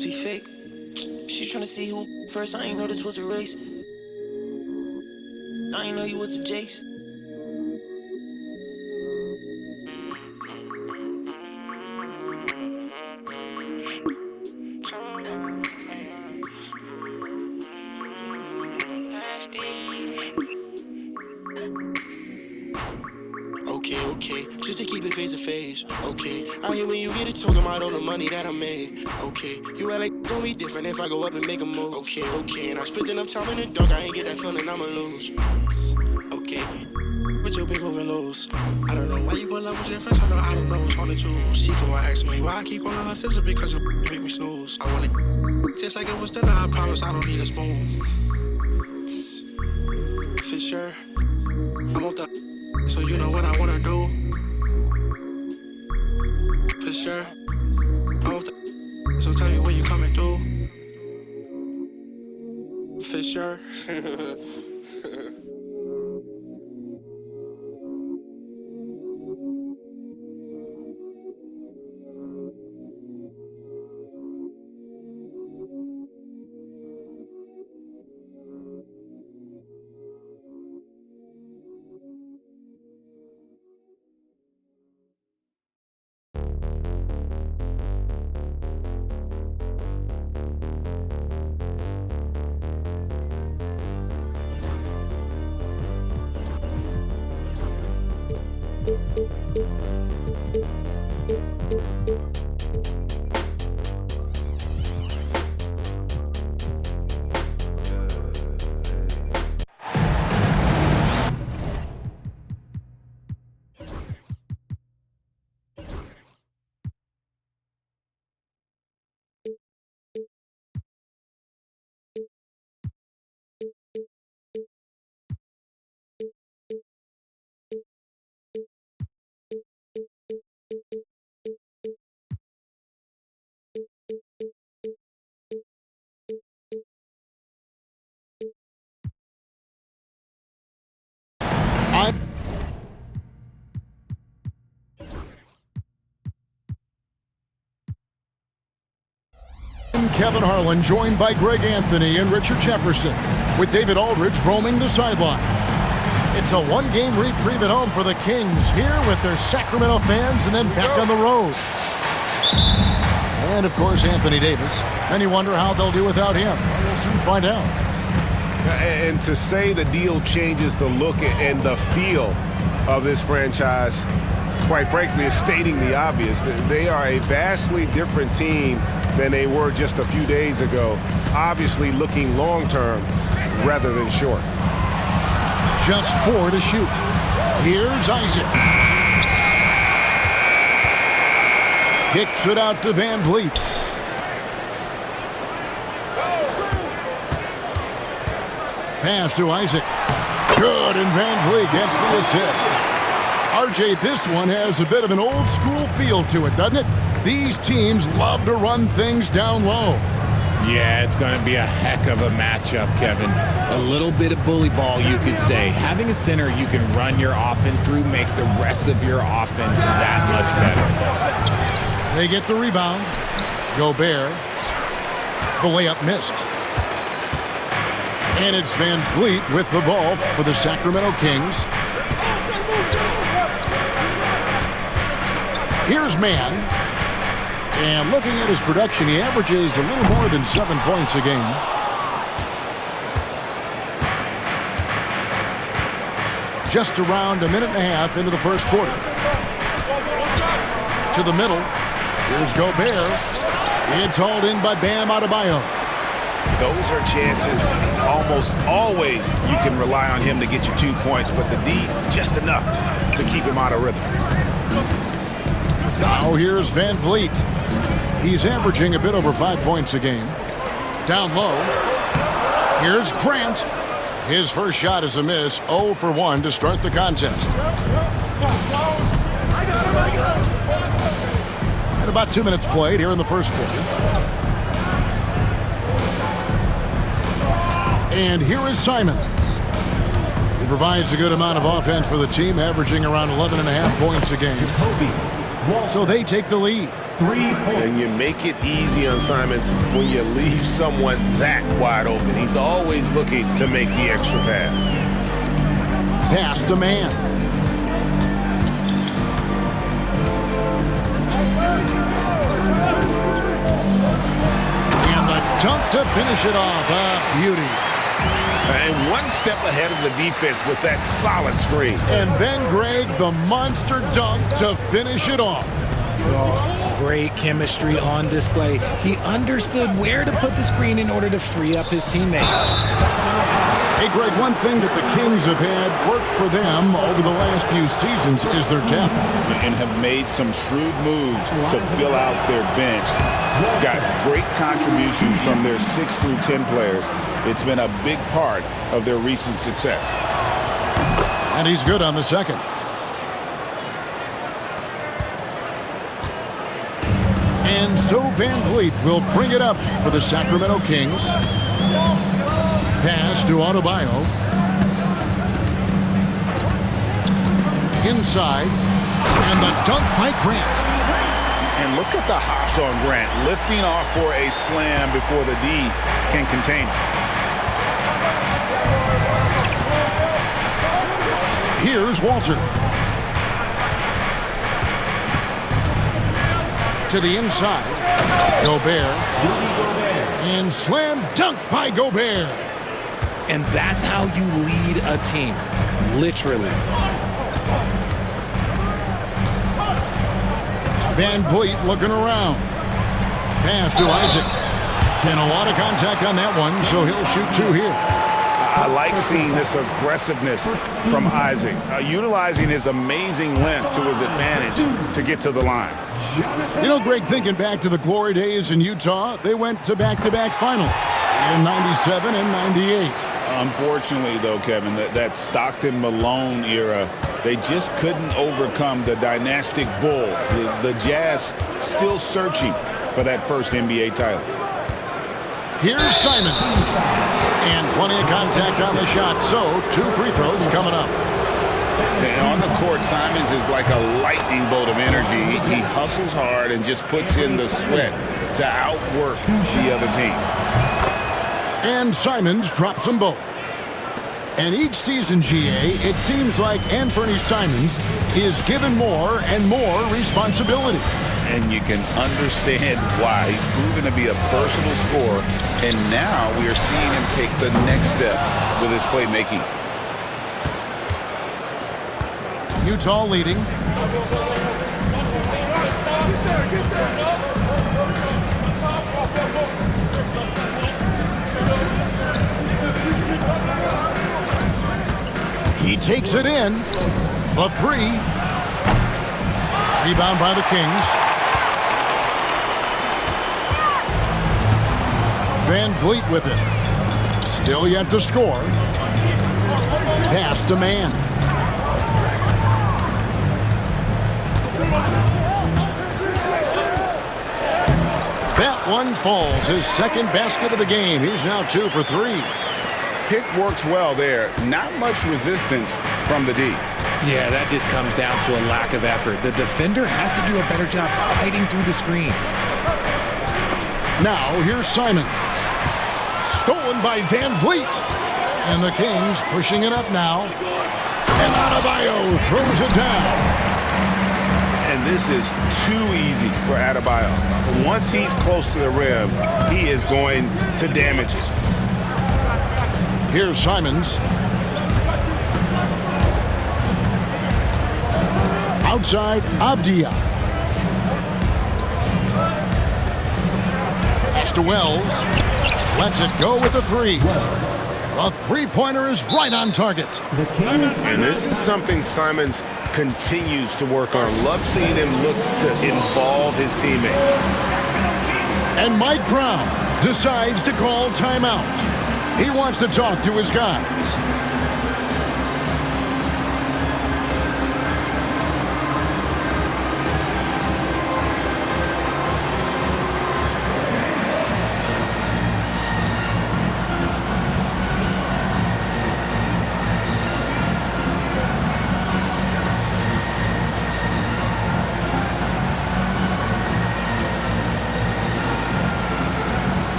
must be fake. She's tryna see who first. I ain't know this was a race. I ain't know you was the Jakes. Okay, just to keep it face to face. Okay, I hear when you get it talking about all the money that I made. Okay, you act like gonna be different if I go up and make a move. Okay, and I spent enough time in the dark, I ain't get that feeling I'ma lose. Okay, but your big moving loose. I don't know why you pull up with your friends, I don't know what's on the tools. She come on asking me why I keep calling her sister because you make me snooze. I want it just like it was dinner, I promise I don't need a spoon. For sure, I'm off the so you know what I wanna do. For sure, I'm off the so tell me when you coming through. For sure. Kevin Harlan, joined by Greg Anthony and Richard Jefferson, with David Aldridge roaming the sideline. It's a one-game reprieve at home for the Kings, here with their Sacramento fans and then back on the road. And, of course, Anthony Davis. And you wonder how they'll do without him. We'll soon find out. And to say the deal changes the look and the feel of this franchise, quite frankly, is stating the obvious. They are a vastly different team than they were just a few days ago. Obviously looking long-term rather than short. Just 4 to shoot. Here's Isaac. Kicks it out to Van Vliet. Pass to Isaac. Good, and Van Vliet gets the assist. RJ, this one has a bit of an old-school feel to it, doesn't it? These teams love to run things down low. Yeah, it's going to be a heck of a matchup, Kevin. A little bit of bully ball, you could say. Having a center you can run your offense through makes the rest of your offense that much better. They get the rebound. Gobert. The layup missed. And it's Van Vliet with the ball for the Sacramento Kings. Here's Mann. And looking at his production, he averages a little more than 7 points a game. Just around a minute and a half into the first quarter. To the middle. Here's Gobert. It's hauled in by Bam Adebayo. Those are chances almost always you can rely on him to get you 2 points, but the D, just enough to keep him out of rhythm. Now here's Van Vliet. He's averaging a bit over 5 points a game. Down low. Here's Grant. His first shot is a miss. 0 for 1 to start the contest. And about 2 minutes played here in the first quarter. And here is Simons. He provides a good amount of offense for the team, averaging around 11.5 points a game. So they take the lead, And you make it easy on Simons when you leave someone that wide open. He's always looking to make the extra pass. Pass to man. And the dunk to finish it off. A beauty. And one step ahead of the defense with that solid screen. And then, Greg, the monster dunk to finish it off. Oh, great chemistry on display. He understood where to put the screen in order to free up his teammate. Hey, Greg, one thing that the Kings have had work for them over the last few seasons is their depth. And have made some shrewd moves to fill out their bench. Got great contributions from their 6 through 10 players. It's been a big part of their recent success. And he's good on the second. And so Van Vliet will bring it up for the Sacramento Kings. Pass to Adebayo. Inside. And the dunk by Grant. And look at the hops on Grant, lifting off for a slam before the D can contain it. Here's Walter. To the inside. Gobert. And slam dunk by Gobert. And that's how you lead a team. Literally. Van Vliet looking around. Pass to Isaac. And a lot of contact on that one, so he'll shoot 2 here. I like seeing this aggressiveness from Isaac, utilizing his amazing length to his advantage to get to the line. You know, Greg, thinking back to the glory days in Utah, they went to back-to-back finals in 97 and 98. Unfortunately, though, Kevin, that Stockton-Malone era, they just couldn't overcome the dynastic Bulls. The Jazz still searching for that first NBA title. Here's Simons. And plenty of contact on the shot, so 2 free throws coming up. And on the court, Simons is like a lightning bolt of energy. He hustles hard and just puts in the sweat to outwork the other team. And Simons drops them both. And each season, GA, it seems like Anthony Simons is given more and more responsibility. And you can understand why. He's proven to be a versatile scorer, and now we are seeing him take the next step with his playmaking. Utah leading. He takes it in. The 3. Rebound by the Kings. Van Vliet with it. Still yet to score. Pass to man. That one falls. His second basket of the game. He's now 2 for 3. Pick works well there. Not much resistance from the D. Yeah, that just comes down to a lack of effort. The defender has to do a better job fighting through the screen. Now, here's Simons. Stolen by Van Vliet. And the Kings pushing it up now. And Adebayo throws it down. And this is too easy for Adebayo. Once he's close to the rim, he is going to damage it. Here's Simons. Outside, Avdia. Pass to Wells. Lets it go with a 3. A 3-pointer is right on target. And this is something Simons continues to work on. Love seeing him look to involve his teammates. And Mike Brown decides to call timeout. He wants to talk to his guys.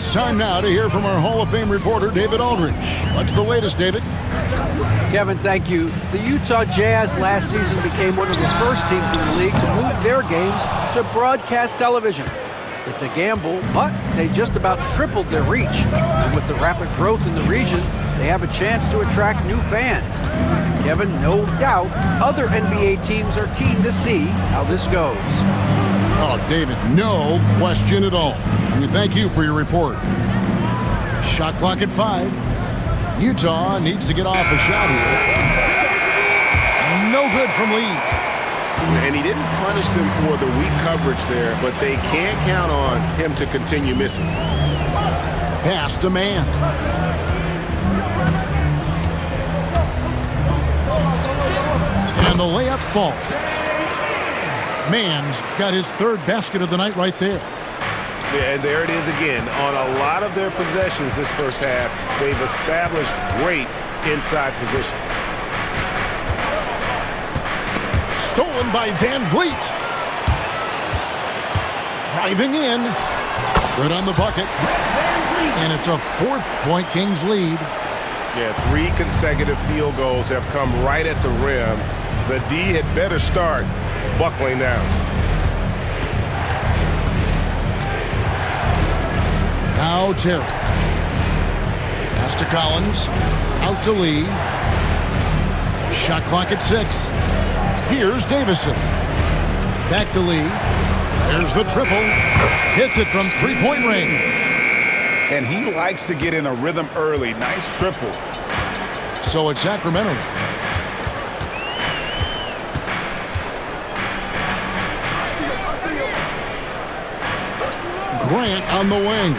It's time now to hear from our Hall of Fame reporter, David Aldridge. What's the latest, David? Kevin, thank you. The Utah Jazz last season became one of the first teams in the league to move their games to broadcast television. It's a gamble, but they just about tripled their reach. And with the rapid growth in the region, they have a chance to attract new fans. And Kevin, no doubt, other NBA teams are keen to see how this goes. Oh, David, no question at all. And we thank you for your report. Shot clock at 5. Utah needs to get off a shot here. No good from Lee. And he didn't punish them for the weak coverage there, but they can't count on him to continue missing. Pass to man. And the layup falls. Man's got his third basket of the night right there. Yeah, and there it is again. On a lot of their possessions this first half, they've established great inside position. Stolen by Van Vliet. Driving in. Good on the bucket. And it's a 4-point Kings lead. Yeah, 3 consecutive field goals have come right at the rim. The D had better start buckling down. Now Terry. Pass to Collins. Out to Lee. Shot clock at 6. Here's Davison. Back to Lee. There's the triple. Hits it from 3-point range. And he likes to get in a rhythm early. Nice triple. So it's Sacramento. Grant on the wing.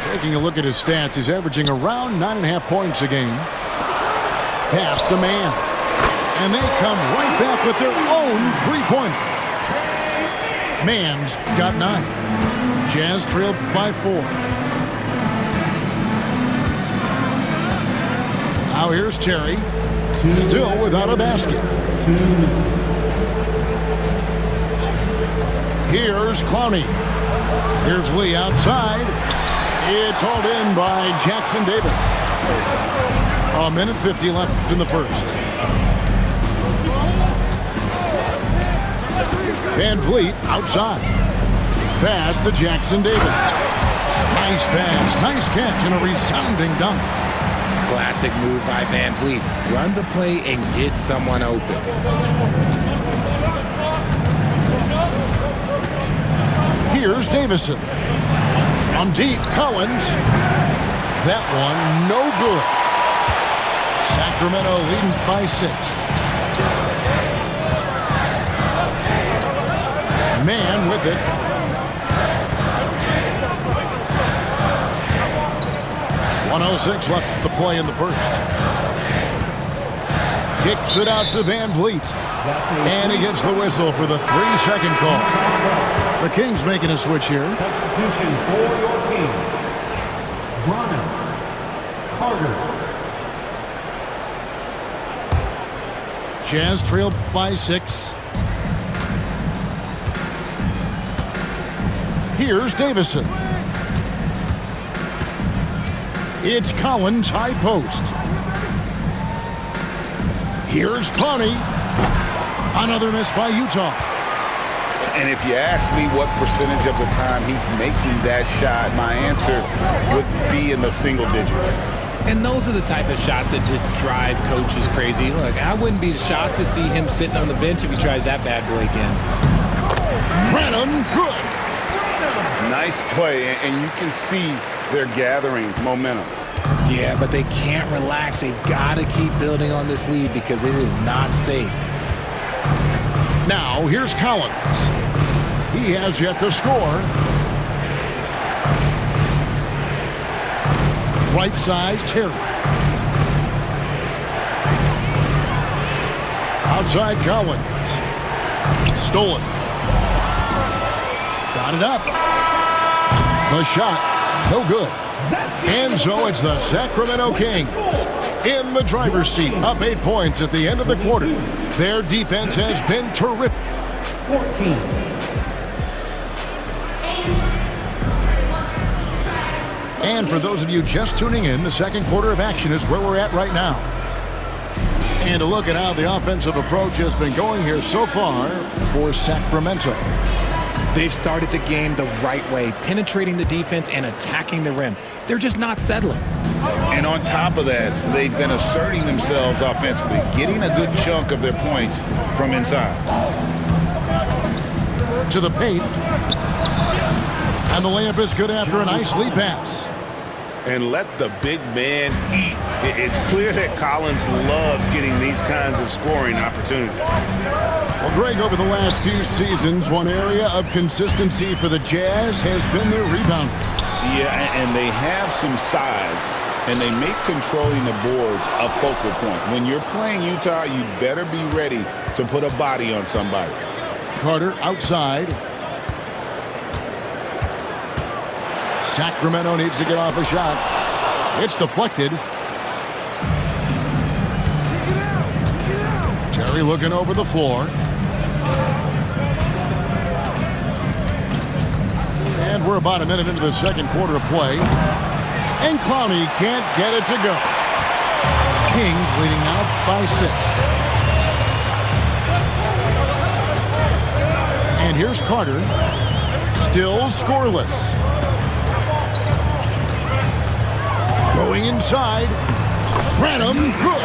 Taking a look at his stats, he's averaging around 9.5 points a game. Pass to man. And they come right back with their own 3-pointer. Man's got 9. Jazz trailed by 4. Now here's Terry. Still without a basket. Here's Clowney. Here's Lee outside. It's hauled in by Jackson Davis. 1:50 left in the first. Van Vliet outside. Pass to Jackson Davis. Nice pass, nice catch, and a resounding dunk. Classic move by Van Vliet. Run the play and get someone open. Here's Davison. From deep, Collins. That one, no good. Sacramento leading by 6. Man with it. .106 left to play in the first. Kicks it out to Van Vliet. And he gets the whistle for the 3-second call. The Kings making a switch here. Substitution for your Kings. Bronner. Carter. Jazz trail by 6. Here's Davison. It's Collins, high post. Here's Clowney. Another miss by Utah. And if you ask me what percentage of the time he's making that shot, my answer would be in the single digits. And those are the type of shots that just drive coaches crazy. Look, I wouldn't be shocked to see him sitting on the bench if he tries that bad boy again. Branham, good. Nice play, and you can see they're gathering momentum. Yeah, but they can't relax. They've got to keep building on this lead because it is not safe. Now, here's Collins. He has yet to score. Right side, Terry. Outside, Collins. Stolen. Got it up. The shot, no good. And so it's the Sacramento Kings in the driver's seat, up 8 points at the end of the quarter. Their defense has been terrific. 14. And for those of you just tuning in, the second quarter of action is where we're at right now. And a look at how the offensive approach has been going here so far for Sacramento. They've started the game the right way, penetrating the defense and attacking the rim. They're just not settling. And on top of that, they've been asserting themselves offensively, getting a good chunk of their points from inside. To the paint. And the layup is good after a nice lead pass. And let the big man eat. It's clear that Collins loves getting these kinds of scoring opportunities. Well, Greg, over the last few seasons, one area of consistency for the Jazz has been their rebound. Yeah, and they have some size, and they make controlling the boards a focal point. When you're playing Utah, you better be ready to put a body on somebody. Carter outside. Sacramento needs to get off a shot. It's deflected. Terry looking over the floor. And we're about a minute into the second quarter of play. And Clowney can't get it to go. Kings leading now by 6. And here's Carter. Still scoreless. Going inside. Branham, good.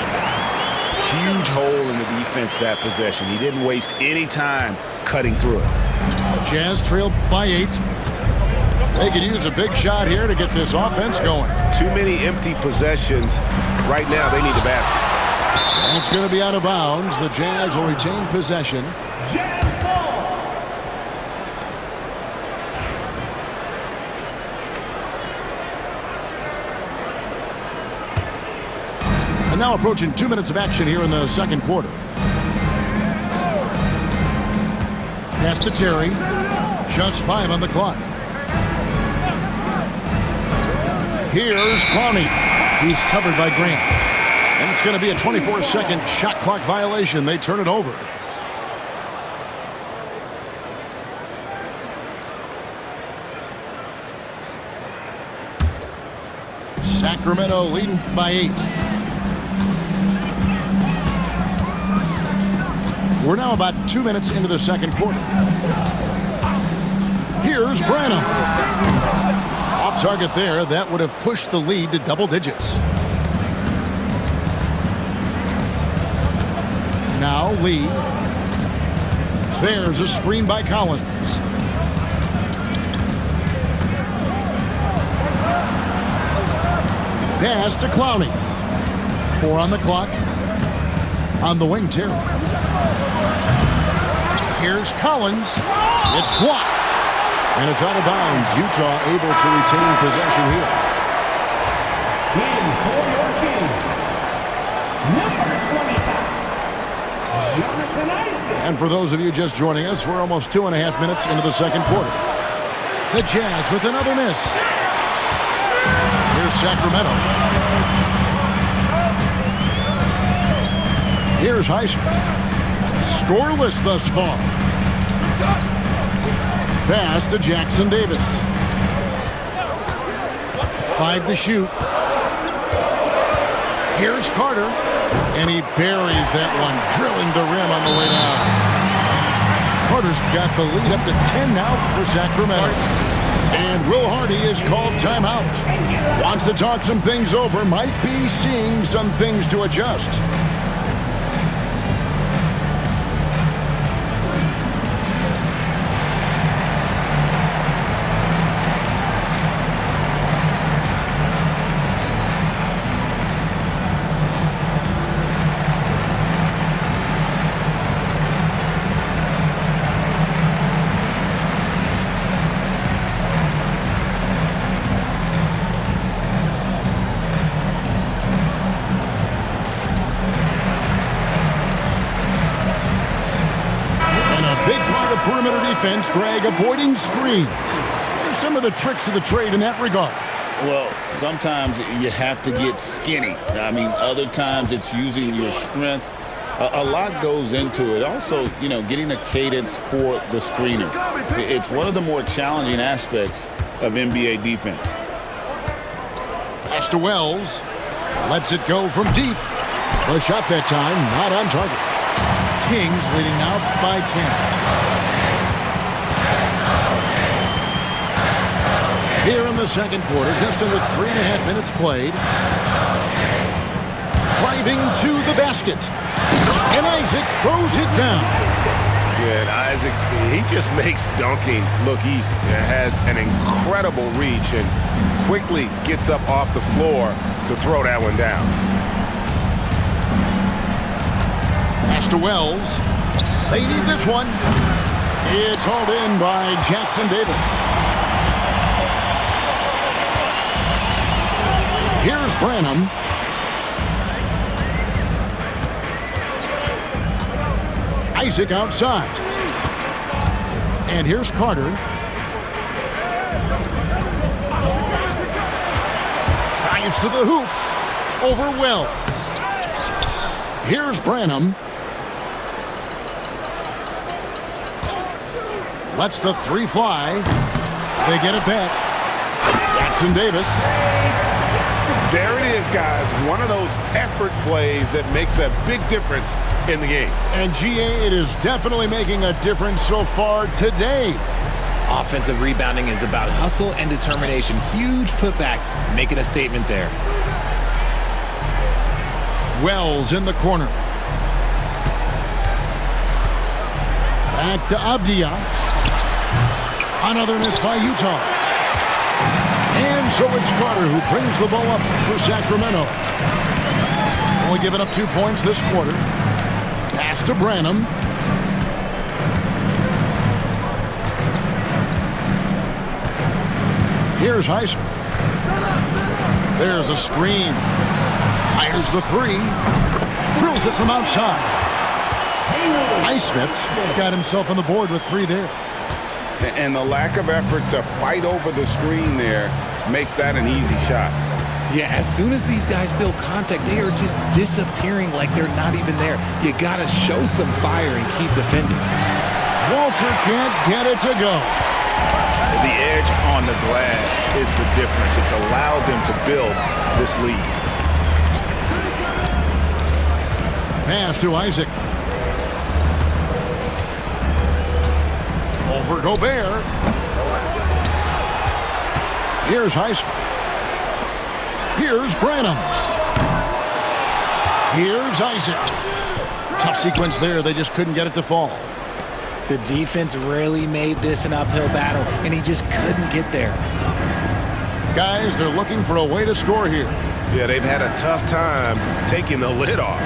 Huge hole in the defense that possession. He didn't waste any time cutting through it. Jazz trailed by 8. They could use a big shot here to get this offense going. Too many empty possessions. Right now, they need the basket. And it's going to be out of bounds. The Jazz will retain possession. And now approaching 2 minutes of action here in the second quarter. Pass to Terry. Just 5 on the clock. Here's Clowney. He's covered by Grant. And it's going to be a 24-second shot clock violation. They turn it over. Sacramento leading by 8. We're now about 2 minutes into the second quarter. Here's Branham. Off target there. That would have pushed the lead to double digits. Now Lee. There's a screen by Collins. Pass to Clowney. 4 on the clock. On the wing, Terry. Here's Collins. It's blocked. And it's out of bounds. Utah able to retain possession here. In for your Kings, number 25, Jonathan Isaac. And for those of you just joining us, we're almost 2.5 minutes into the second quarter. The Jazz with another miss. Here's Sacramento. Here's Heisman. Scoreless thus far. Pass to Jackson Davis. 5 to shoot. Here's Carter. And he buries that one, drilling the rim on the way down. Carter's got the lead up to 10 now for Sacramento. And Will Hardy is called timeout. Wants to talk some things over. Might be seeing some things to adjust. Perimeter defense, Greg, avoiding screens. There's some of the tricks of the trade in that regard. Well, sometimes you have to get skinny. I mean, other times it's using your strength. A lot goes into it. Also, you know, getting a cadence for the screener. It's one of the more challenging aspects of NBA defense. Pass to Wells. Lets it go from deep. The shot that time, not on target. Kings leading now by 10. Here in the second quarter, just under 3.5 minutes played. Driving to the basket. And Isaac throws it down. Yeah, and Isaac, he just makes dunking look easy. It has an incredible reach and quickly gets up off the floor to throw that one down. Pass to Wells. They need this one. It's hauled in by Jackson Davis. Here's Branham. Isaac outside. And here's Carter. Drives to the hoop. Over Wells. Here's Branham. Lets the three fly. They get it back. Jackson Davis. There it is, guys. One of those effort plays that makes a big difference in the game. And GA, it is definitely making a difference so far today. Offensive rebounding is about hustle and determination. Huge putback, making a statement there. Wells in the corner. Back to Avdia. Another miss by Utah. And so it's Carter who brings the ball up for Sacramento. Only giving up 2 points this quarter. Pass to Branham. Here's Highsmith. There's a screen. Fires the three. Drills it from outside. Highsmith got himself on the board with 3 there. And the lack of effort to fight over the screen there makes that an easy shot. Yeah, as soon as these guys feel contact, they are just disappearing like they're not even there. You got to show some fire and keep defending. Walter can't get it to go. The edge on the glass is the difference. It's allowed them to build this lead. Pass to Isaac. Over Gobert. Here's Highsmith. Here's Branham. Here's Isaac. Tough sequence there. They just couldn't get it to fall. The defense really made this an uphill battle, and he just couldn't get there. Guys, they're looking for a way to score here. Yeah, they've had a tough time taking the lid off.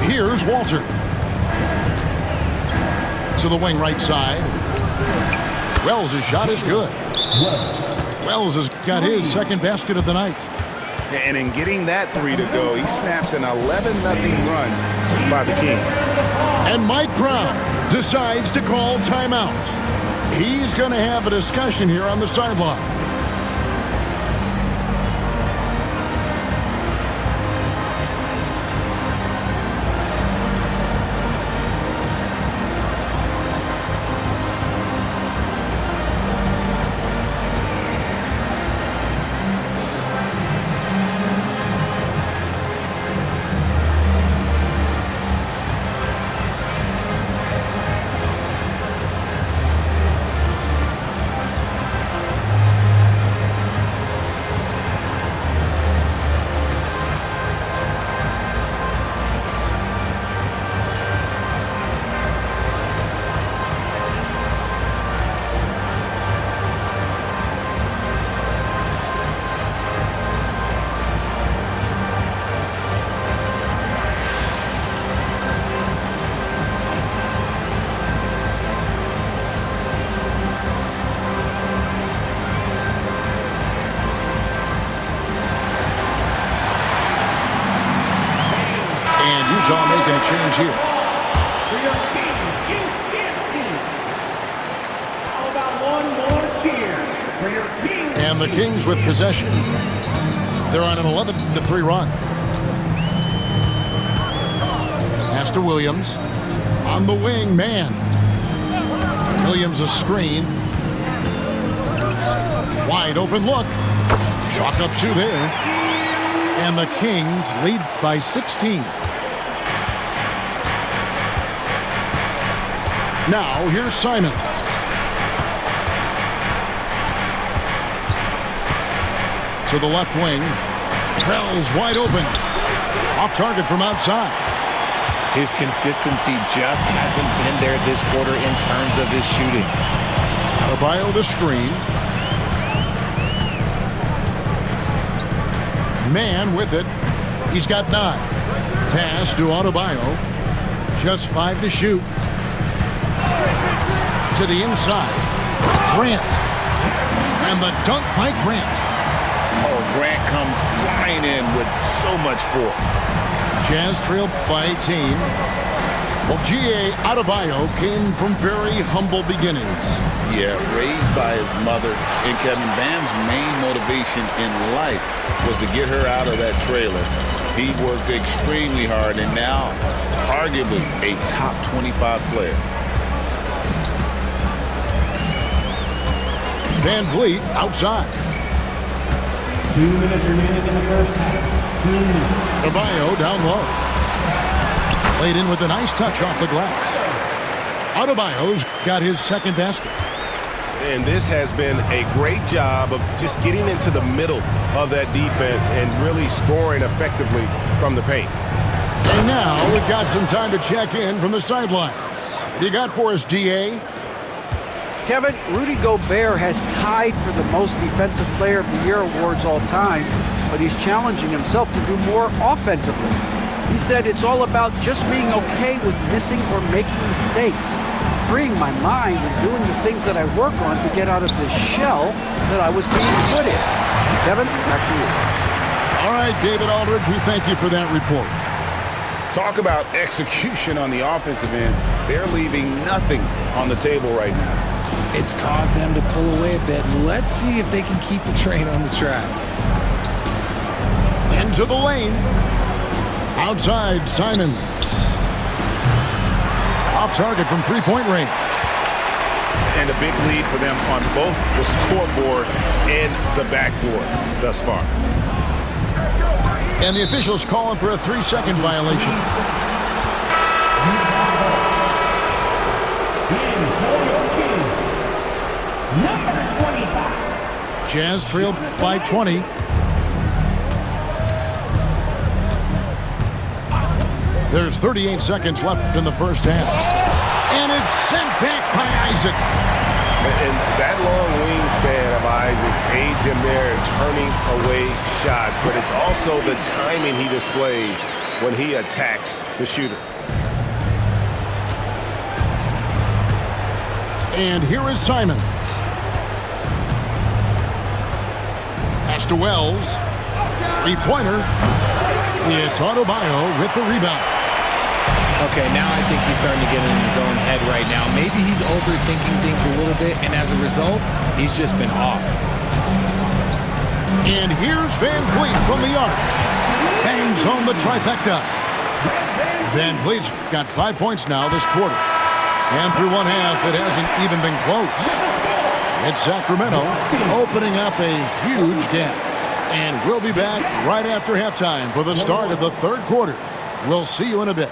Here's Walter. To the wing right side. Wells' shot is good. Wells has got his second basket of the night. And in getting that 3 to go, he snaps an 11-0 run by the Kings. And Mike Brown decides to call timeout. He's going to have a discussion here on the sideline. Utah making a change here. For your Kings Youth Dance Team. How about one more cheer for your Kings? And the Kings with possession. They're on an 11-3 run. Pass to Williams. On the wing, man. Williams a screen. Wide open look. Chalk up 2 there. And the Kings lead by 16. Now here's Simon. To the left wing. Wells wide open. Off target from outside. His consistency just hasn't been there this quarter in terms of his shooting. Adebayo the screen. Man with it. He's got 9. Pass to Adebayo. Just 5 to shoot. To the inside. Grant. And the dunk by Grant. Oh, Grant comes flying in with so much force. Jazz trailed by 18. Well, G.A. Adebayo came from very humble beginnings. Yeah, raised by his mother. And Kevin, Bam's main motivation in life was to get her out of that trailer. He worked extremely hard and now arguably a top 25 player. Van Vliet outside. 2 minutes remaining in the first half. 2 minutes. Adebayo down low. Played in with a nice touch off the glass. Adebayo's got his second basket. And this has been a great job of just getting into the middle of that defense and really scoring effectively from the paint. And now we've got some time to check in from the sidelines. What do you got for us, D.A.? Kevin, Rudy Gobert has tied for the most Defensive Player of the Year awards all time, but he's challenging himself to do more offensively. He said it's all about just being okay with missing or making mistakes, freeing my mind and doing the things that I work on to get out of this shell that I was being put in. Kevin, back to you. All right, David Aldridge, we thank you for that report. Talk about execution on the offensive end. They're leaving nothing on the table right now. It's caused them to pull away a bit. Let's see if they can keep the train on the tracks. Into the lane. Outside, Simon. Off target from three-point range. And a big lead for them on both the scoreboard and the backboard thus far. And the officials calling for a 3-second violation. Number 25. Jazz trailed by 20. There's 38 seconds left in the first half. And it's sent back by Isaac. And that long wingspan of Isaac aids him there in turning away shots, but it's also the timing he displays when he attacks the shooter. And here is Simon. Pass to Wells. Three-pointer. It's Adebayo with the rebound. Okay, now I think he's starting to get in his own head right now. Maybe he's overthinking things a little bit, and as a result, he's just been off. And here's Van Vliet from the arc. Bangs home the trifecta. Van Vliet's got 5 points now this quarter. And through one half, it hasn't even been close. It's Sacramento opening up a huge gap. And we'll be back right after halftime for the start of the third quarter. We'll see you in a bit.